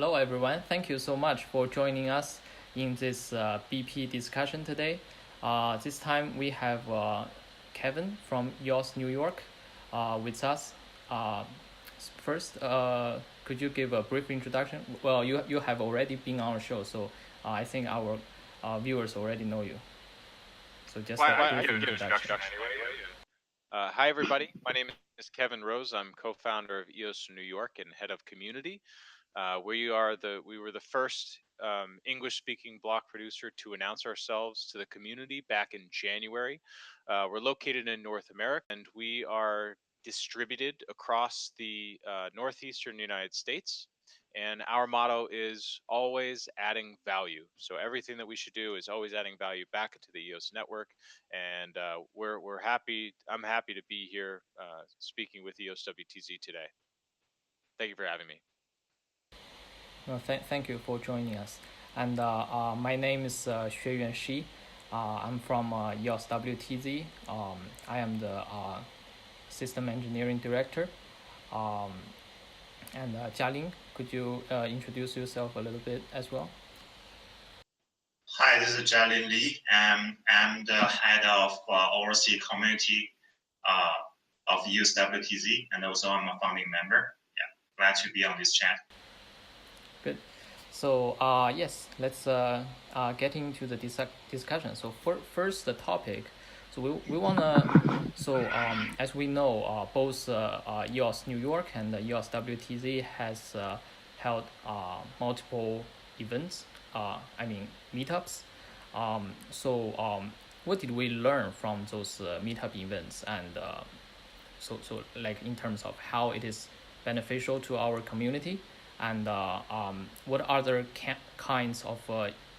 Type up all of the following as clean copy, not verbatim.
Hello, everyone. Thank you so much for joining us in this BP discussion today. This time we have Kevin from EOS New York with us. First, could you give a brief introduction? Well, you have already been on our show, so I think our viewers already know you. So just a brief introduction. Hi, everybody. My name is Kevin Rose. I'm co-founder of EOS New York and head of community. We were the first English-speaking block producer to announce ourselves to the community back in January. We're located in North America, and we are distributed across the northeastern United States. And our motto is always adding value. So everything that we should do is always adding value back into the EOS network. And we're happy. I'm happy to be here speaking with EOS WTZ today. Thank you for having me. Well, thank you for joining us. And my name is Xueyuan Shi. I'm from EOS WTZ. I am the system engineering director. And Jialing, could you introduce yourself a little bit as well? Hi, this is Jialing Li. I'm the head of overseas community of EOS WTZ, and also I'm a founding member. Yeah, glad to be on this chat. Good. So yes, let's get into the discussion. So first, the topic. So we wanna. So as we know, both EOS New York and EOS WTZ has held multiple events. I mean meetups. What did we learn from those meetup events, and so like in terms of how it is beneficial to our community, and what other kinds of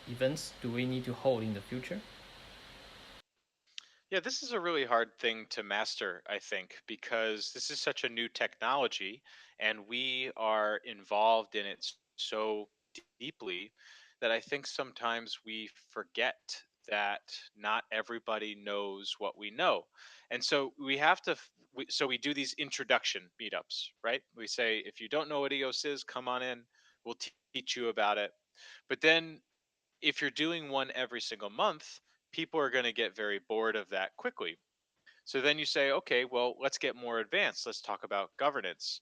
events do we need to hold in the future? Yeah, this is a really hard thing to master, I think, because this is such a new technology and we are involved in it so deeply that I think sometimes we forget that not everybody knows what we know. And so we have to, so we do these introduction meetups, right? We say, if you don't know what EOS is, come on in, we'll teach you about it. But then if you're doing one every single month, people are going to get very bored of that quickly. So then you say, okay, well, let's get more advanced. Let's talk about governance,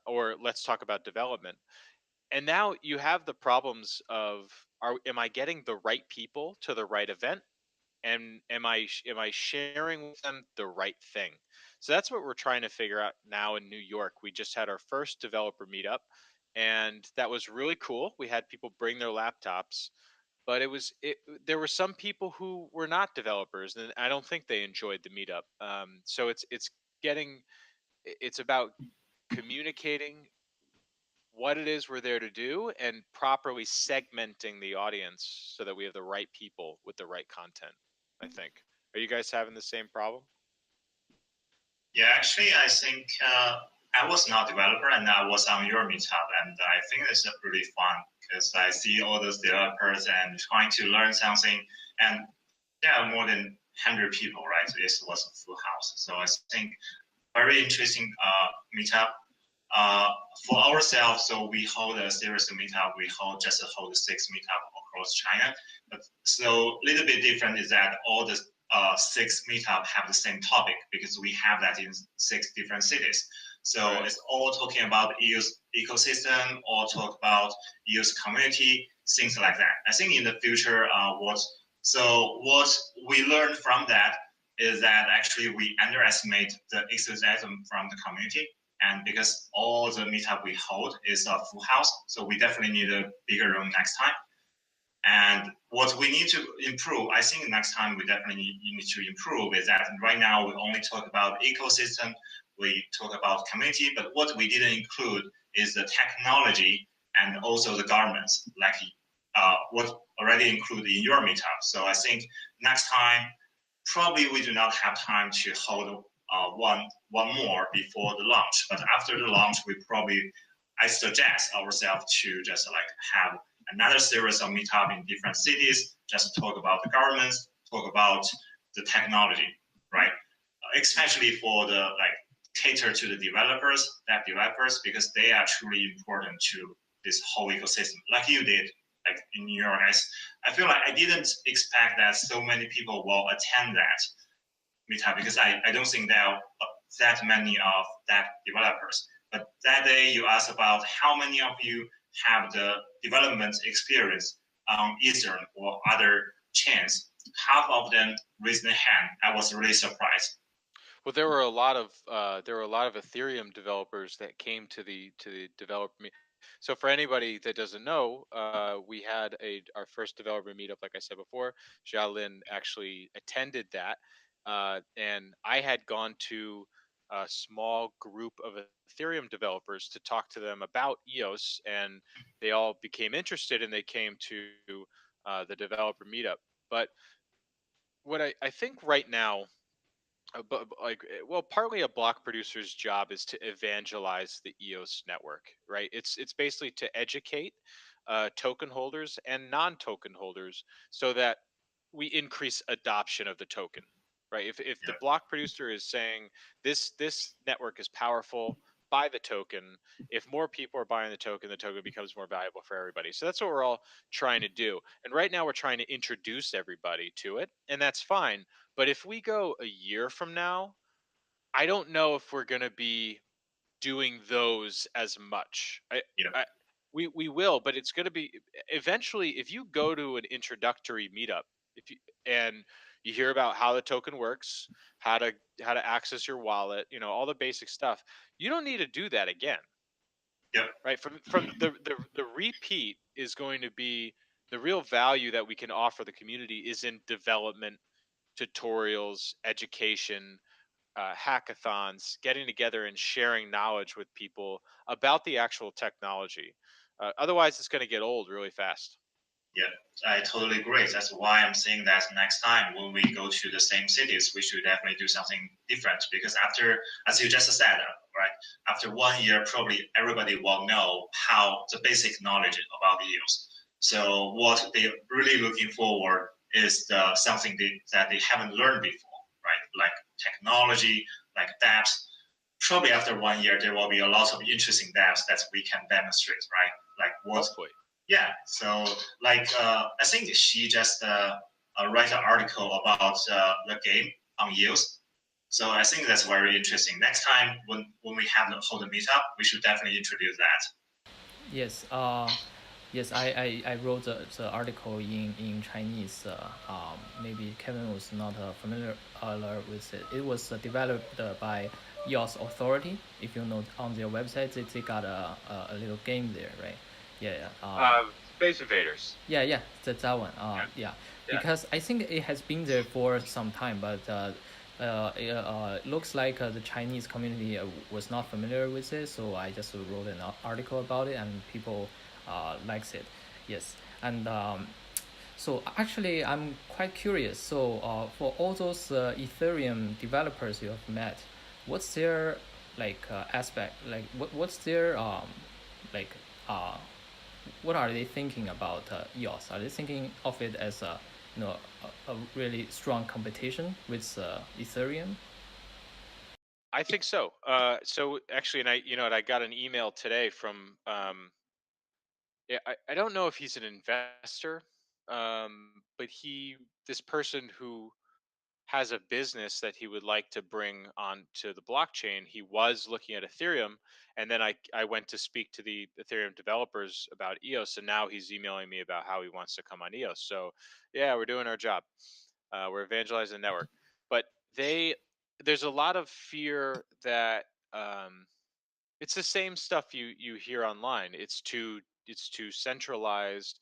or let's talk about development. And now you have the problems of, am I getting the right people to the right event? And am I sharing with them the right thing? So that's what we're trying to figure out now in New York. We just had our first developer meetup, and that was really cool. We had people bring their laptops, but there were some people who were not developers, and I don't think they enjoyed the meetup. So it's about communicating what it is we're there to do and properly segmenting the audience so that we have the right people with the right content, I think. Are you guys having the same problem? Yeah, actually, I think I was not a developer and I was on your meetup, and I think it's really fun because I see all those developers and trying to learn something, and there are more than 100 people, right? So this was a full house. So I think very interesting meetup. For ourselves, so we hold a series of meetup. We hold 6 meetup across China. But so a little bit different is that all the 6 meetup have the same topic because we have that in 6 different cities. So right. It's all talking about EOS ecosystem, all talk about EOS community, things like that. I think in the future, what we learned from that is that actually we underestimate the enthusiasm from the community. And because all the meetup we hold is a full house, so we definitely need a bigger room next time. And what we need to improve, I think next time we definitely need to improve is that right now we only talk about ecosystem, we talk about community, but what we didn't include is the technology and also the governments, like what already included in your meetup. So I think next time, probably we do not have time to hold one more before the launch, but after the launch, I suggest ourselves to just like have another series of meetup in different cities, just talk about the governments, talk about the technology, right? Especially for the cater to the developers, because they are truly important to this whole ecosystem, like you did, like in New York. I feel like I didn't expect that so many people will attend that meetup because I don't think there are that many of that developers. But that day you asked about how many of you have the development experience on Ethereum or other chains. Half of them raised their hand. I was really surprised. Well, there were a lot of Ethereum developers that came to the developer meet. So for anybody that doesn't know, we had our first developer meetup, like I said before. Xiaolin actually attended that, and I had gone to a small group of Ethereum developers to talk to them about EOS, and they all became interested, and they came to the developer meetup. But what I think right now, well, partly a block producer's job is to evangelize the EOS network, right? It's basically to educate token holders and non-token holders so that we increase adoption of the token, right? If the Yeah, block producer is saying this network is powerful, buy the token. If more people are buying the token becomes more valuable for everybody. So that's what we're all trying to do. And right now we're trying to introduce everybody to it, and that's fine. But if we go a year from now, I don't know if we're going to be doing those as much. yeah, I we will, but it's going to be eventually. If you go to an introductory meetup, if you and you hear about how the token works, how to access your wallet, all the basic stuff, you don't need to do that again, yeah, right? From the repeat is going to be the real value that we can offer the community is in development, tutorials, education, hackathons, getting together and sharing knowledge with people about the actual technology. Otherwise, it's going to get old really fast. yeah. I totally agree. That's why I'm saying that next time when we go to the same cities, we should definitely do something different. Because after, as you just said, right, after 1 year, probably everybody will know how the basic knowledge about the EOS. So what they're really looking forward is something that they haven't learned before, right? Like technology, like dApps. Probably after 1 year, there will be a lot of interesting dApps that we can demonstrate, right? Like what Hopefully. yeah, so like I think she just write an article about the game on EOS. So I think that's very interesting. Next time when we have the hold a meetup, we should definitely introduce that. Yes, yes, I wrote the article in Chinese. Maybe Kevin was not familiar with it. It was developed by EOS Authority. If you know on their website, they got a little game there, right? Yeah, yeah. Space Invaders. Yeah, yeah, that one. Yeah. Yeah, Yeah. because I think it has been there for some time, but it looks like the Chinese community was not familiar with it, so I just wrote an article about it, and people likes it. Yes, and so actually, I'm quite curious. So for all those Ethereum developers you have met, what's their aspect? Like what's their like uh what are they thinking about EOS? Are they thinking of it as a really strong competition with Ethereum? I think so. So actually, and I got an email today from, yeah, I don't know if he's an investor, but this person who has a business that he would like to bring onto the blockchain. He was looking at Ethereum, and then I went to speak to the Ethereum developers about EOS, and now he's emailing me about how he wants to come on EOS. So yeah, we're doing our job. We're evangelizing the network, but they there's a lot of fear that, um, it's the same stuff you hear online. It's too centralized.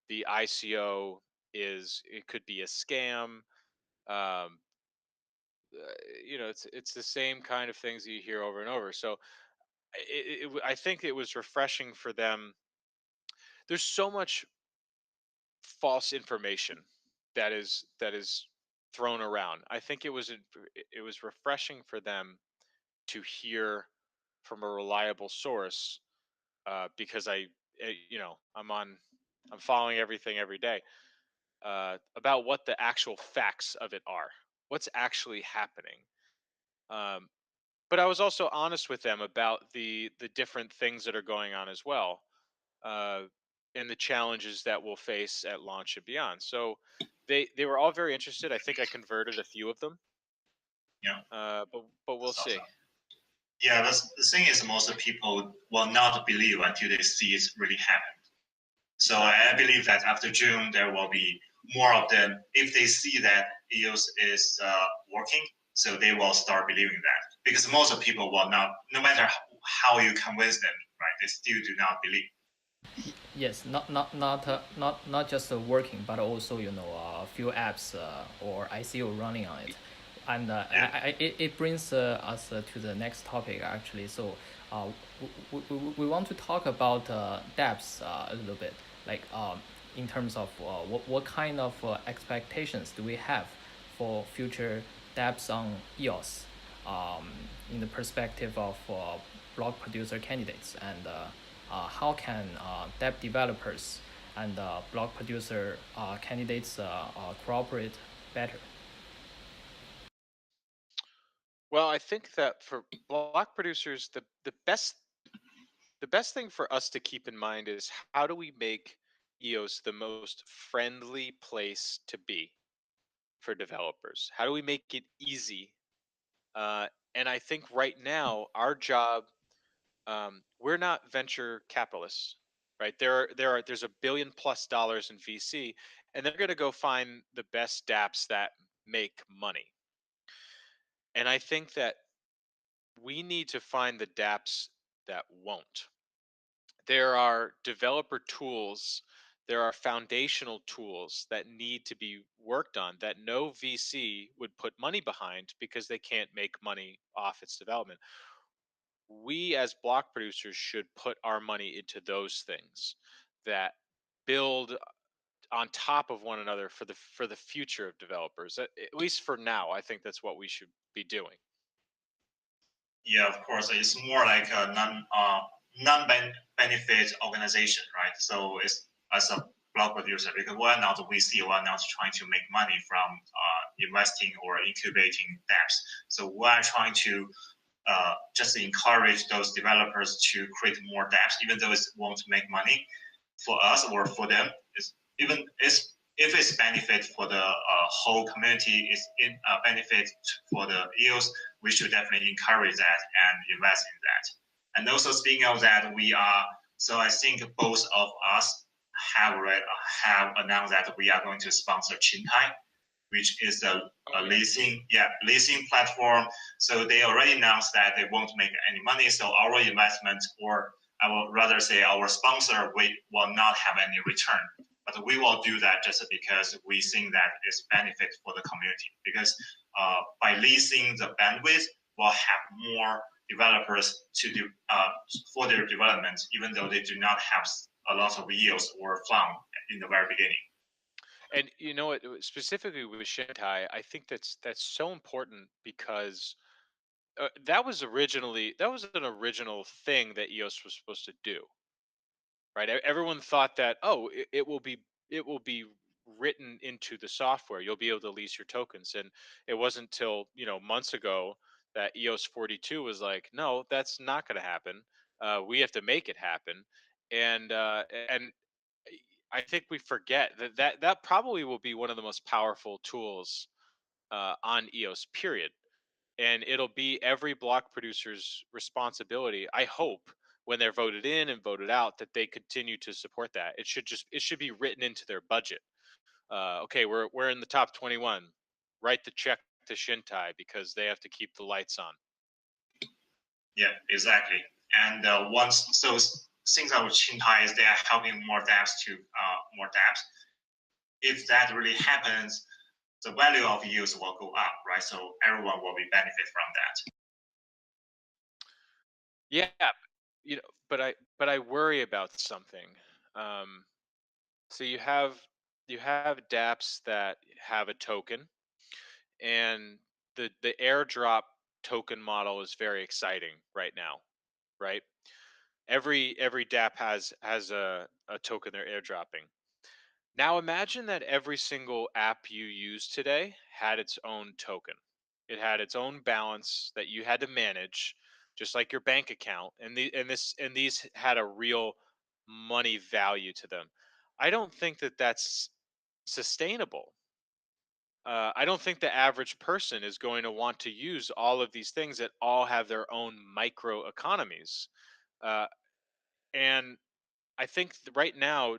The ICO it could be a scam. Um, it's the same kind of things that you hear over and over. So I think it was refreshing for them. There's so much false information that is thrown around. I think it was refreshing for them to hear from a reliable source, because I'm following everything every day, about what the actual facts of it are, what's actually happening. Um, but I was also honest with them about the different things that are going on as well. uh, and the challenges that we'll face at launch and beyond. So they were all very interested. I think I converted a few of them, Yeah, but we'll that's see. awesome. Yeah, but the thing is, most people will not believe until they see it really happen. So I believe that after June, there will be more of them. If they see that EOS is working, so they will start believing that. Because most of people will not, no matter how you convince them, right, they still do not believe. Yes, not just working, but also a few apps or ICO running on it, and Yeah. it brings us to the next topic actually. So uh, we want to talk about dApps a little bit, like in terms of what kind of expectations do we have for future dApps on EOS, um, in the perspective of blog producer candidates, and how can dev developers and blog producer candidates cooperate better? Well, I think that for block producers, the best thing for us to keep in mind is how do we make EOS the most friendly place to be for developers? How do we make it easy? Uh, and I think right now our job, we're not venture capitalists, right? There's $1 billion+ in VC, and they're going to go find the best dApps that make money. And I think that we need to find the dApps that won't. There are developer tools, there are foundational tools that need to be worked on that no VC would put money behind because they can't make money off its development. We as block producers should put our money into those things that build on top of one another for the future of developers. At least for now, I think that's what we should be doing. Yeah, of course, it's more like a non benefit organization, right? So it's as a blog producer because we're not VC, we're not trying to make money from investing or incubating dApps. So we're trying to just encourage those developers to create more dApps, even though it won't make money for us or for them. It's even it's if it's benefit for the whole community, it's in benefit for the EOS. We should definitely encourage that and invest in that. And also speaking of that, we are so I think both of us have announced that we are going to sponsor Chintai, which is a Oh yeah. leasing platform. So they already announced that they won't make any money. So our investment, or I will rather say our sponsor, we will not have any return. But we will do that just because we think that it's benefit for the community. Because by leasing the bandwidth, we'll have more developers to do for their development, even though they do not have a lot of yields or fund in the very beginning. And you know what, specifically with Shintai, I think that's so important because that was an original thing that EOS was supposed to do, right? Everyone thought that, oh, it will be written into the software. You'll be able to lease your tokens, and it wasn't till months ago that EOS 42 was like, no, that's not going to happen. We have to make it happen, and I think we forget that probably will be one of the most powerful tools on EOS. Period, and it'll be every block producer's responsibility. I hope when they're voted in and voted out that they continue to support that. It should be written into their budget. Okay, we're in the top 21. Write the check to Shintai because they have to keep the lights on. Yeah, exactly. And once so things are with Qinghai is they are helping more dApps to more dApps. If that really happens, the value of use will go up, right? So everyone will be benefit from that. Yeah, but I worry about something. Um, so you have DApps that have a token, and the airdrop token model is very exciting right now, right? Every DApp has a token they're airdropping. Now imagine that every single app you use today had its own token. It had its own balance that you had to manage, just like your bank account. And these had a real money value to them. I don't think that that's sustainable. I don't think the average person is going to want to use all of these things that all have their own micro economies. Uh, and I think right now,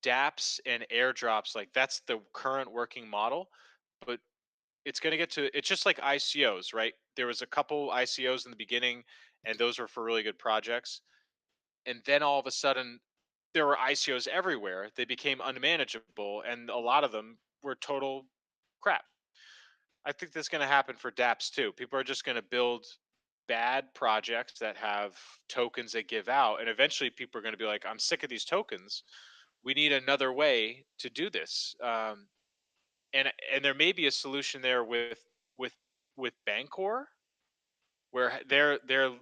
dApps and airdrops, like that's the current working model, but it's going to get to, it's just like ICOs, right? There was a couple ICOs in the beginning, and those were for really good projects. And then all of a sudden, there were ICOs everywhere. They became unmanageable, and a lot of them were total crap. I think that's going to happen for dApps too. People are just going to build bad projects that have tokens they give out, and eventually people are going to be like, "I'm sick of these tokens. We need another way to do this." And there may be a solution there with with Bancor, where their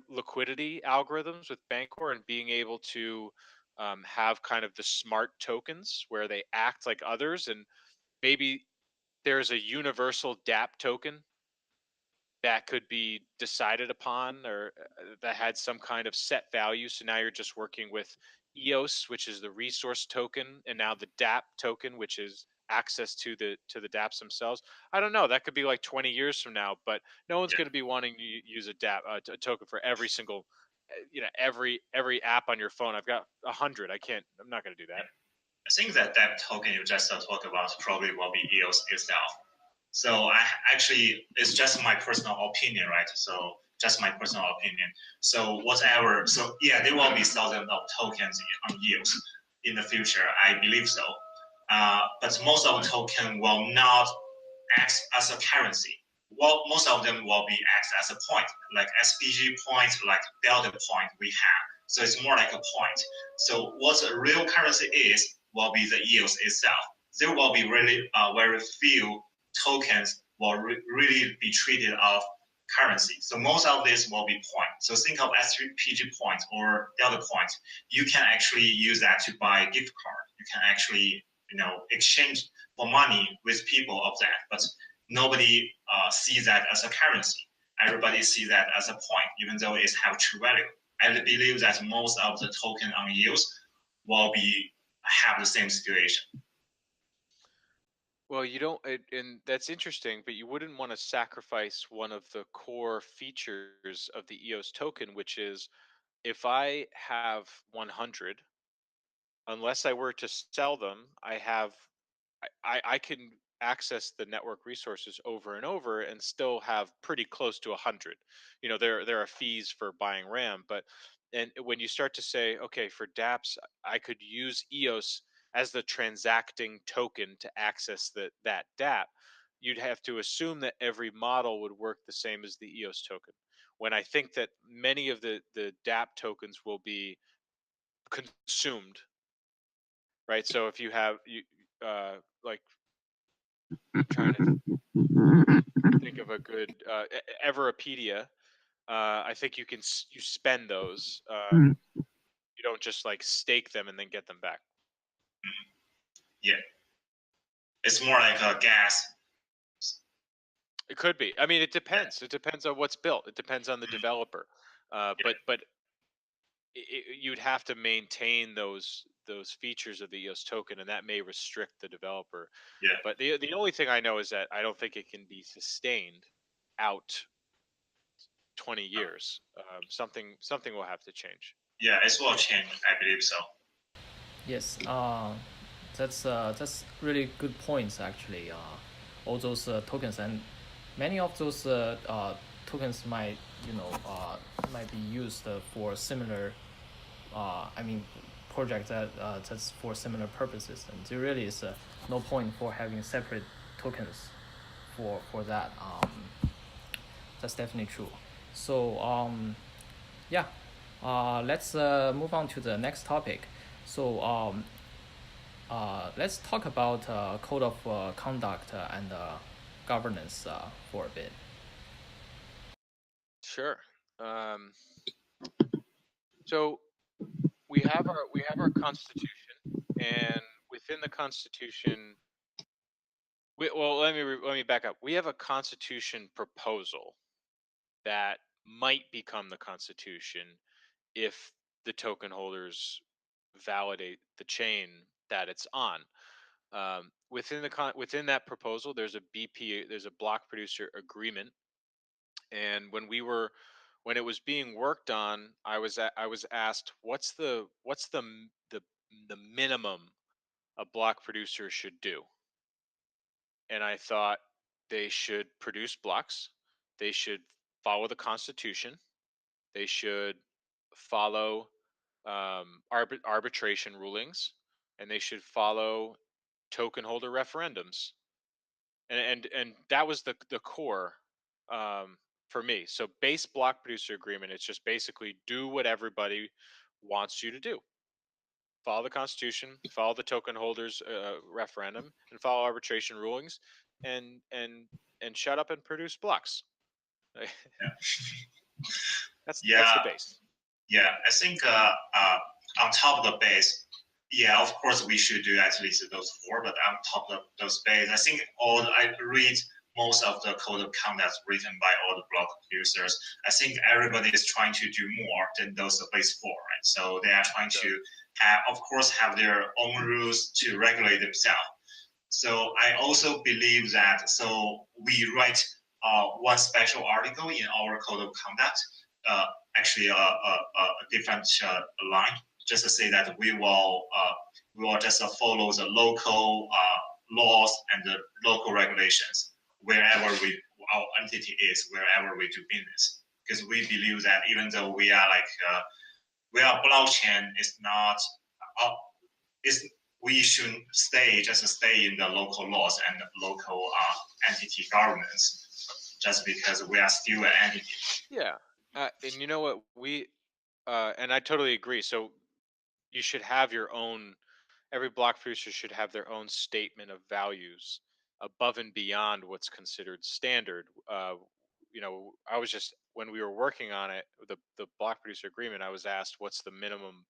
liquidity algorithms with Bancor and being able to have kind of the smart tokens where they act like others, and maybe there's a universal dApp token that could be decided upon, or that had some kind of set value. So now you're just working with EOS, which is the resource token, and now the dApp token, which is access to the dApps themselves. I don't know. That could be like 20 years from now, but no one's Yeah. going to be wanting to use a dApp a token for every single, every app on your phone. I've got 100. I can't. I'm not going to do that. I think that token you just talked about probably will be EOS itself. So I actually, it's just my personal opinion, right? So just my personal opinion. So whatever, so yeah, there will be thousands of tokens on EOS in the future. I believe so. But most of the token will not act as a currency. Well, most of them will be act as a point, like SPG point, like Delta point we have. So it's more like a point. So what a real currency is will be the EOS itself. There will be really very few tokens will really be treated of currency. So most of this will be point. So think of SPG point or Delta point. You can actually use that to buy a gift card. You can actually exchange for money with people of that. But nobody sees that as a currency. Everybody sees that as a point, even though it have true value. I believe that most of the token on EOS will be have the same situation. Well, you don't, and that's interesting, but you wouldn't want to sacrifice one of the core features of the EOS token, which is if I have 100, unless I were to sell them, I can access the network resources over and over and still have pretty close to 100. There are fees for buying RAM, but and when you start to say, okay, for dApps, I could use EOS as the transacting token to access that dApp, you'd have to assume that every model would work the same as the EOS token. When I think that many of the dApp tokens will be consumed, right? So if you have you like trying to think of a good Everipedia. I think you spend those. You don't just like stake them and then get them back. Yeah, it's more like a gas. It could be. I mean, it depends. It depends on what's built. It depends on the developer. But you'd have to maintain those features of the EOS token, and that may restrict the developer. Yeah, But the only thing I know is that I don't think it can be sustained out 20 years. Something will have to change. yeah, it will change. I believe so. Yes, that's really good points actually. All those tokens, and many of those tokens might be used for similar I mean project that's for similar purposes, and there really is no point for having separate tokens for that. That's definitely true. So yeah, let's move on to the next topic. So let's talk about code of conduct and governance for a bit. Sure. Um, so we have our constitution, and within the constitution, well, let me back up. We have a constitution proposal that might become the constitution if the token holders validate the chain that it's on. Within that proposal, there's a block producer agreement, and when it was being worked on, I was asked what's the minimum a block producer should do, and I thought they should produce blocks, they should follow the Constitution, they should follow arbitration rulings, and they should follow token holder referendums, and that was the core, um, for me. So base block producer agreement, it's just basically do what everybody wants you to do: follow the Constitution, follow the token holders referendum, and follow arbitration rulings, and and and shut up and produce blocks. Yeah. That's the base. Yeah, I think on top of the base, yeah, of course we should do at least those four, but on top of those base, I think I read most of the code of conduct written by all the block producers. I think everybody is trying to do more than those base four, right? So they are trying to have their own rules to regulate themselves. So I also believe that. So we write one special article in our code of conduct, actually a different line, just to say that we will just follow the local laws and the local regulations wherever our entity is, wherever we do business. Because we believe that even though we are blockchain, is not we shouldn't stay in the local laws and local entity governance just because we are still an entity. Yeah, and you know what, and I totally agree. So you should have your own. Every block producer should have their own statement of values above and beyond what's considered standard. I was just, when we were working on it, the block producer agreement, I was asked what's the minimum,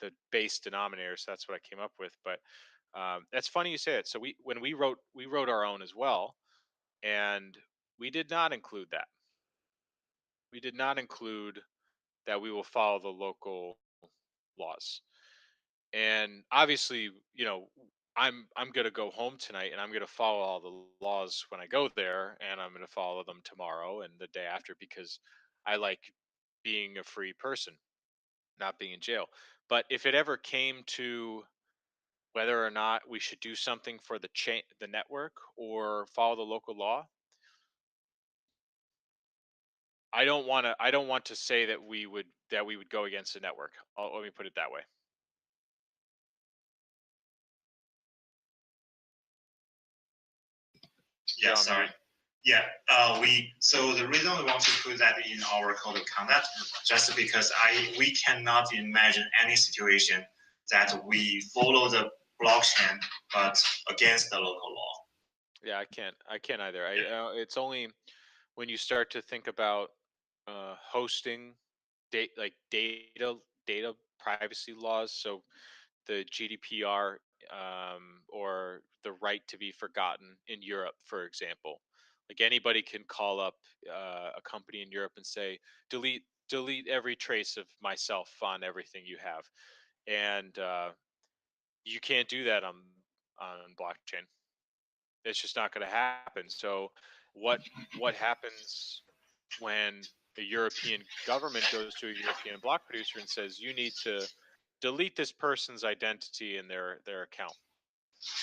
the base denominator. So that's what I came up with. But that's funny you say it. So we wrote our own as well, and we did not include that. We did not include that we will follow the local laws. And obviously, I'm going to go home tonight and I'm going to follow all the laws when I go there, and I'm going to follow them tomorrow and the day after, because I like being a free person, not being in jail. But if it ever came to whether or not we should do something for the network, or follow the local law, I don't want to say that we would go against the network. Let me put it that way. Yeah, sorry. Yeah, so the reason we want to put that in our code of conduct, just because we cannot imagine any situation that we follow the blockchain but against the local law. Yeah, I can't either. It's only when you start to think about hosting data privacy laws, so the GDPR, or the right to be forgotten in Europe, for example. Like, anybody can call up a company in Europe and say, delete every trace of myself on everything you have, and you can't do that on blockchain. It's just not going to happen. So what happens when a European government goes to a European block producer and says, you need to delete this person's identity in their account?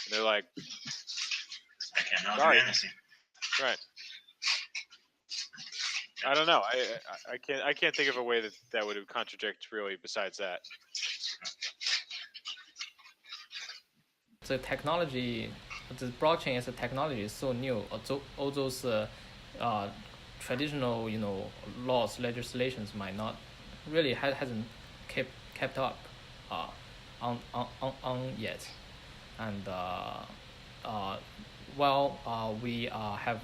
And they're like, I cannot sorry. do anything. Right. I don't know. I can't think of a way that would contradict, really, besides that. The technology, the blockchain as a technology is so new. All those traditional, laws, legislations might not really hasn't kept up on yet. And we have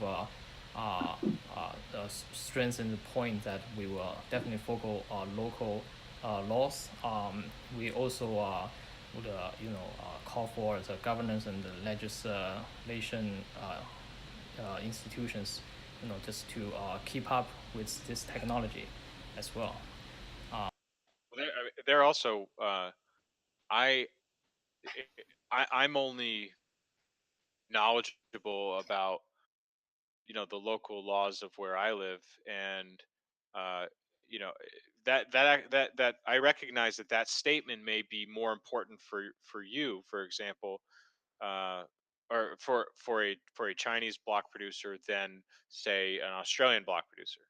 strengthened the point that we will definitely focus on local laws. We also would call for the governance and the legislation institutions, just to keep up with this technology as well. They're also, I, I'm only knowledgeable about the local laws of where I live, and uh, you know that I recognize that that statement may be more important for you, for example, uh, or for a Chinese block producer than say an Australian block producer.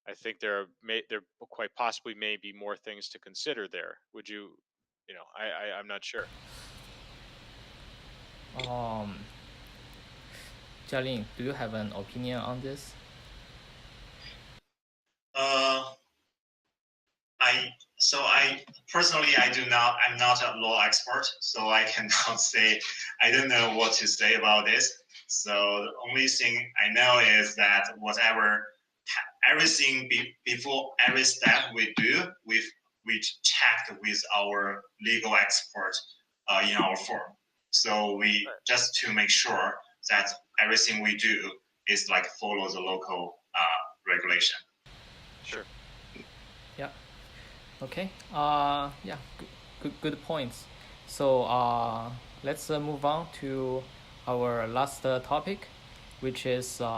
I think there quite possibly may be more things to consider there. Would you? I'm not sure. Um, Jialin, do you have an opinion on this? Uh, I personally I do not I'm not a law expert, so I cannot say I don't know what to say about this. So the only thing I know is that everything before every step we do, we checked with our legal expert in our firm. So we just to make sure that everything we do is like follow the local regulation. Sure. Yeah. Okay. Yeah. Good points. So let's move on to our last topic, which is the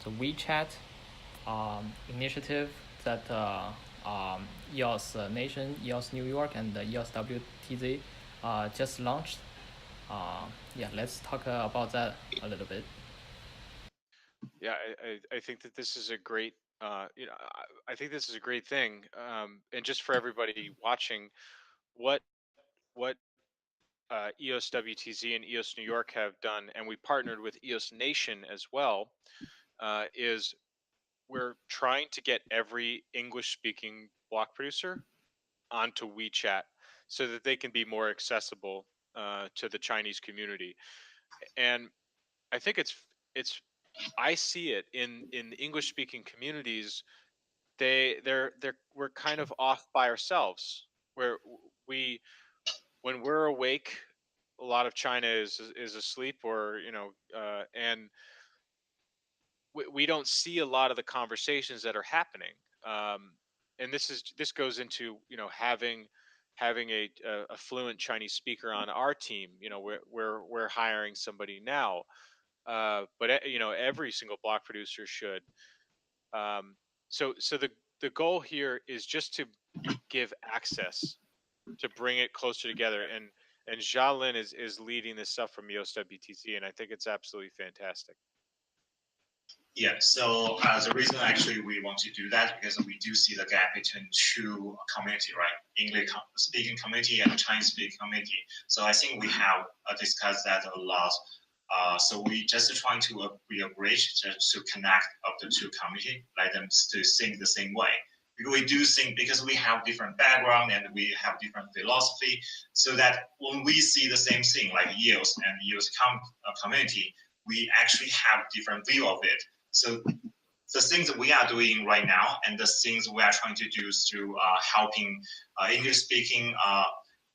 WeChat initiative that EOS Nation, EOS New York, and EOS WTZ just launched. Yeah, let's talk about that a little bit. Yeah, I think that this is a great I think this is a great thing. And just for everybody watching, what what EOS WTZ and EOS New York have done, and we partnered with EOS Nation as well, is we're trying to get every English speaking block producer onto WeChat so that they can be more accessible to the Chinese community. And I think it's I see it in the English speaking communities. They're we're kind of off by ourselves, where we when we're awake, a lot of China is asleep, or and we don't see a lot of the conversations that are happening. And this goes into having a fluent Chinese speaker on our team. We're hiring somebody now, but every single block producer should. So the goal here is just to give access, to bring it closer together, and Xiaolin is leading this stuff from EOS WTZ, and I think it's absolutely fantastic. Yeah, so the reason actually we want to do that because we do see the gap between two community, right? English speaking community and Chinese speaking community. So I think we have discussed that a lot. So we just trying to be a bridge just to connect of the two community, let them to think the same way. Because we do think because we have different background and we have different philosophy, so that when we see the same thing like EOS and EOS community, we actually have different view of it. So the things that we are doing right now and the things we are trying to do through helping English-speaking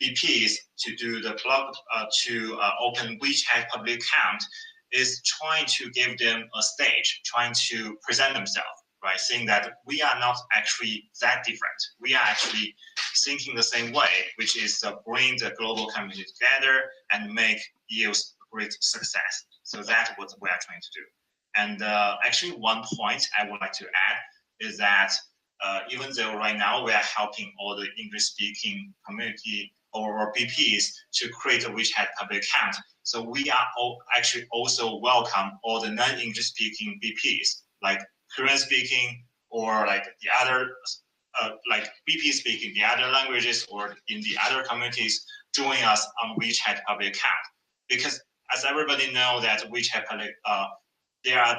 BPs to do the blog to open WeChat public account is trying to give them a stage, trying to present themselves, right? Saying that we are not actually that different. We are actually thinking the same way, which is bring the global community together and make EOS great success. So that's what we are trying to do. And actually, one point I would like to add is that even though right now we are helping all the English-speaking community or BPs to create a WeChat public account, so we are actually also welcome all the non-English-speaking BPs, like Korean-speaking or like the other, like BP speaking the other languages or in the other communities, join us on WeChat public account. Because as everybody know that WeChat public there are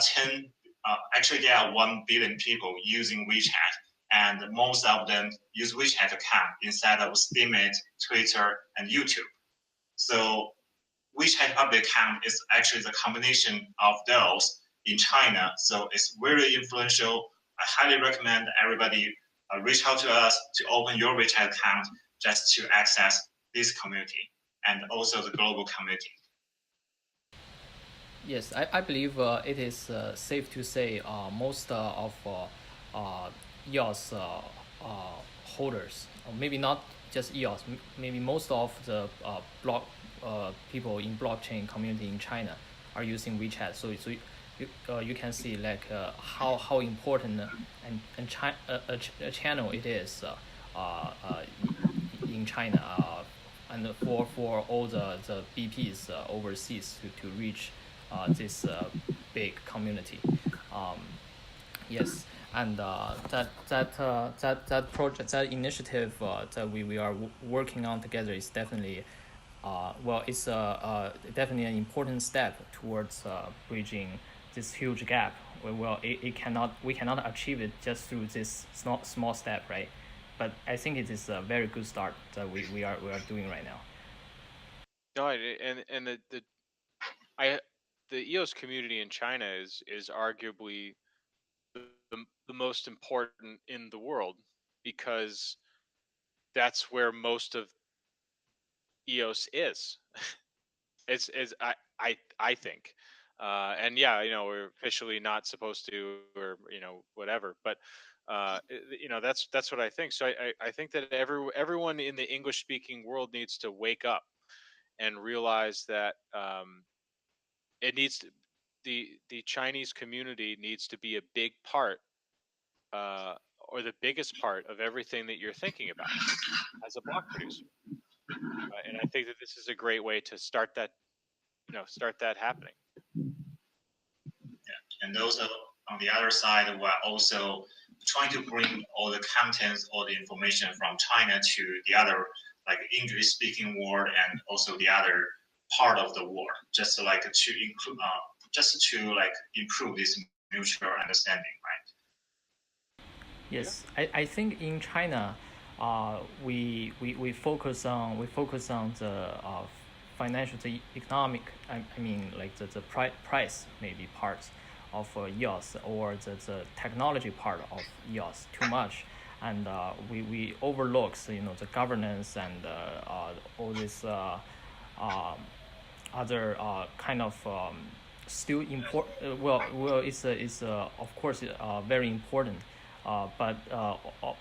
actually there are 1 billion people using WeChat, and most of them use WeChat account instead of Steemit, Twitter, and YouTube. So WeChat public account is actually the combination of those in China. So it's very influential. I highly recommend everybody reach out to us to open your WeChat account just to access this community and also the global community. Yes, I believe it is safe to say most of EOS holders, or maybe not just EOS, maybe most of the block people in blockchain community in China are using WeChat. So you can see like how important a channel it is in China, and for all the BPs overseas to reach this big community. Um, yes, and that project, that initiative that we are working on together is definitely well, it's definitely an important step towards bridging this huge gap. Well, we cannot achieve it just through this small step, right? But I think it is a very good start that we are doing right now. No, and I the EOS community in China is arguably the most important in the world, because that's where most of EOS is. It's I think, and yeah, we're officially not supposed to, or whatever, but that's what I think. So I think that everyone in the English speaking world needs to wake up and realize that it needs to, the Chinese community needs to be a big part, uh, or the biggest part of everything that you're thinking about as a block producer. And I think that this is a great way to start that happening. And also on the other side, we're also trying to bring all the contents, all the information from China to the other, like English speaking world, and also the other part of the world, just to like to include, just to like improve this mutual understanding, right? Yes, I think in China, we focus on the financial, the economic. I mean, like the price maybe parts of EOS, or the technology part of EOS too much, and we overlook the governance and all this other kind of still important. It's of course very important, but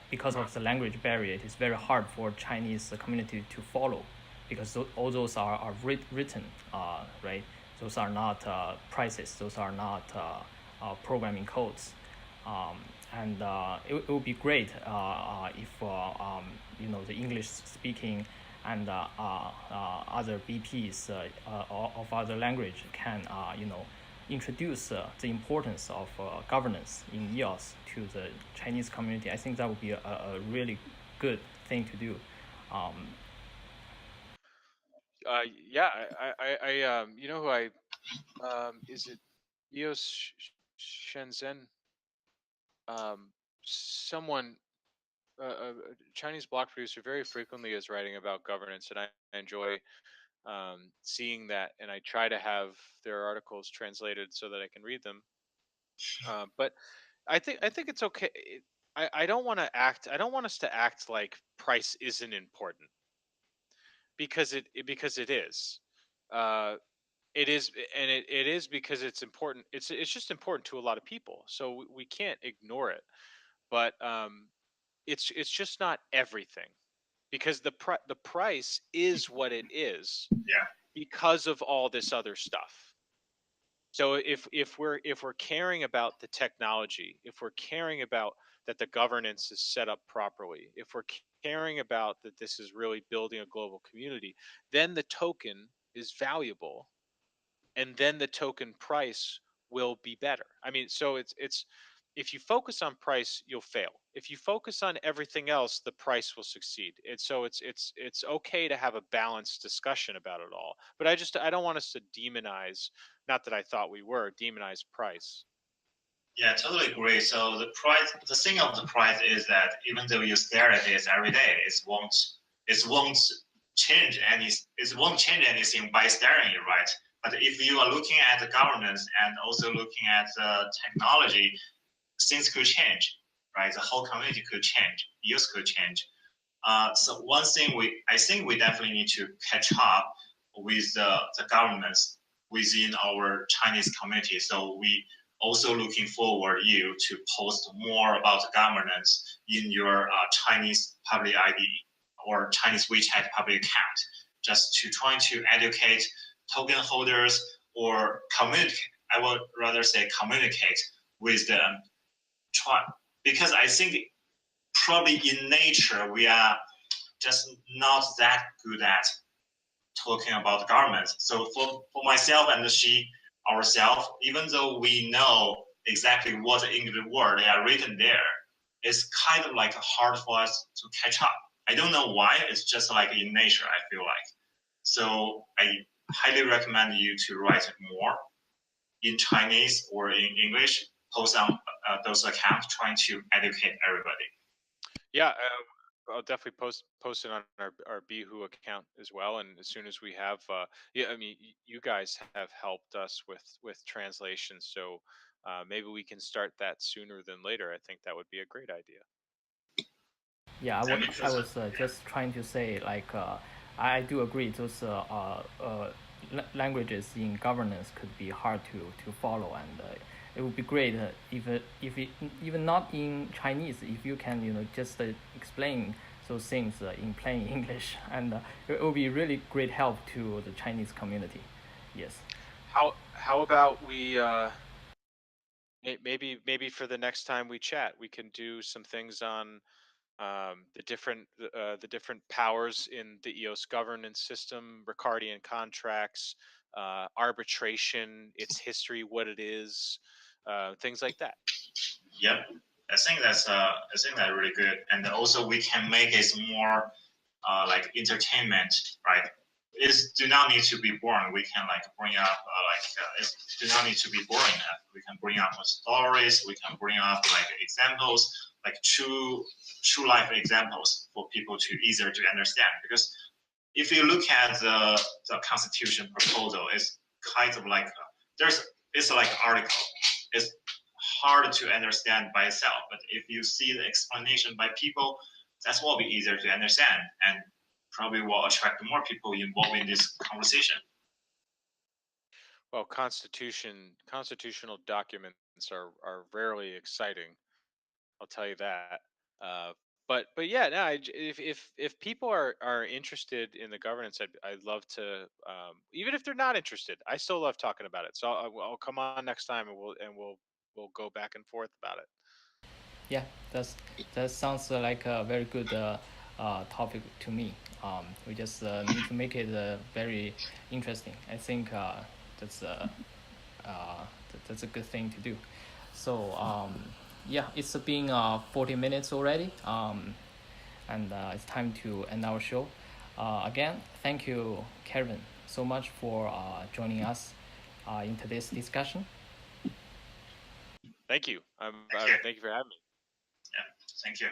because of the language barrier, it is very hard for Chinese community to follow, because all those are written, right? Those are not prices. Those are not programming codes. And it would be great if the English speaking and other BPs of other language can introduce the importance of governance in EOS to the Chinese community. I think that would be a really good thing to do. Yeah, you know who is it EOS Shenzhen? Someone, a Chinese block producer, very frequently is writing about governance, and I enjoy seeing that, and I try to have their articles translated so that I can read them. But I think it's okay. I don't want to act. I don't want us to act like price isn't important, because it is. Uh, it is, and it is because it's important. It's just important to a lot of people, so we can't ignore it. But it's just not everything, because the price is what it is Yeah. because of all this other stuff. So if we're caring about the technology, if we're caring about that the governance is set up properly, if we're caring about that this is really building a global community, then the token is valuable, and then the token price will be better. I mean, so it's if you focus on price, you'll fail. If you focus on everything else, the price will succeed. And so it's okay to have a balanced discussion about it all. But I don't want us to demonize, not that I thought we were, demonize price. Yeah, totally agree. So the thing of the price is that even though you stare at it every day, it won't change anything by staring it, right? But if you are looking at the governance and also looking at the technology, things could change, right? The whole community could change, use could change. So one thing I think we definitely need to catch up with the governments within our Chinese community. So also looking forward you to post more about governance in your Chinese public ID or Chinese WeChat public account, just to try to educate token holders or communicate. I would rather say communicate with them. Try, because I think probably in nature we are just not that good at talking about government. So for myself and she ourselves, even though we know exactly what the English word they are written there, it's kind of like hard for us to catch up. I don't know why. It's just like in nature, I feel like. So I highly recommend you to write more in Chinese or in English, post on those accounts, trying to educate everybody. Yeah, I'll definitely post it on our Bihu account as well. And as soon as we have, yeah, I mean, you guys have helped us with translation, so maybe we can start that sooner than later. I think that would be a great idea. Yeah, I Because was just trying to say like I do agree those languages in governance could be hard to follow, and it would be great if it, even not in Chinese, if you can just explain those things in plain English, and it will be really great help to the Chinese community. Yes. How about we maybe for the next time we chat, we can do some things on the different powers in the EOS governance system, Ricardian contracts, arbitration, its history, what it is, things like that. Yep, I think that's really good, and also we can make it more like entertainment, right? It do not need to be boring. We can like bring up it do not need to be boring. We can bring up stories. We can bring up like examples, like true life examples for people to easier to understand. Because if you look at the constitution proposal, it's kind of like it's like article. It's hard to understand by itself, but if you see the explanation by people, that's will be easier to understand and probably will attract more people involved in this conversation. Well, constitutional documents are rarely exciting. I'll tell you that. Uh, but yeah, no. If people are interested in the governance, I'd love to. Even if they're not interested, I still love talking about it. So I'll come on next time and we'll go back and forth about it. Yeah, that sounds like a very good topic to me. We just need to make it very interesting. I think that's that's a good thing to do. So yeah, it's been 40 minutes already, and it's time to end our show. Again, thank you, Kevin, so much for joining us in today's discussion. Thank you. Thank you. Thank you for having me. Yeah, thank you.